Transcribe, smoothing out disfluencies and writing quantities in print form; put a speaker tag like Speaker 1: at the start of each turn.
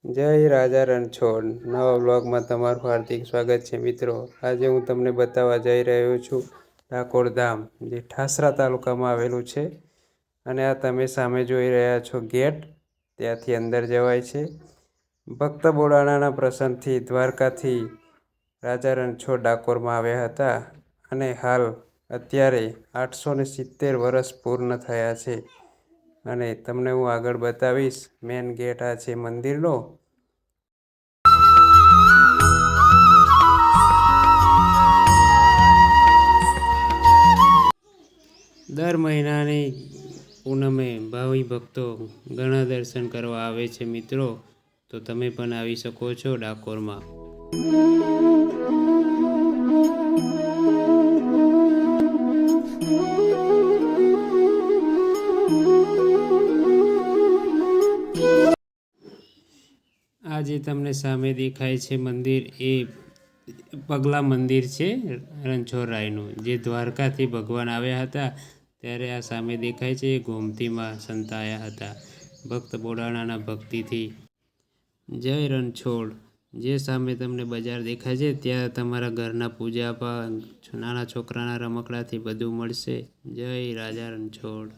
Speaker 1: જય રાજા રણછોડ નવા વ્લોગમાં તમારું હાર્દિક સ્વાગત છે મિત્રો। આજે હું તમને બતાવવા જઈ રહ્યો છું ડાકોર ધામ, જે ઠાસરા તાલુકામાં આવેલું છે। અને આ તમે સામે જોઈ રહ્યા છો ગેટ, ત્યાંથી અંદર જવાય છે। ભક્ત બોડાણાના પ્રસન્નથી દ્વારકાથી રાજા રણછોડ ડાકોરમાં આવ્યા હતા અને હાલ અત્યારે 870 વર્ષ પૂર્ણ થયા છે। અને તમને હું આગળ બતાવીશ। મેન ગેટ આ છે મંદિરનો। દર મહિનાની પૂનમે ભાવિ ભક્તો ઘણા દર્શન કરવા આવે છે મિત્રો। તો તમે પણ આવી શકો છો ડાકોરમાં। આ જે તમને સામે દેખાય છે મંદિર, એ પગલા મંદિર છે રણછોડરાયનું, જે દ્વારકાથી ભગવાન આવ્યા હતા ત્યારે આ સામે દેખાય છે એ ગોમતીમાં સંતાયા હતા ભક્ત બોડાણાના ભક્તિથી। જય રણછોડ। જે સામે તમને બજાર દેખાય છે ત્યાં તમારા ઘરના પૂજા પાઠ, નાના છોકરાના રમકડાથી બધું મળશે। જય રાજા રણછોડ।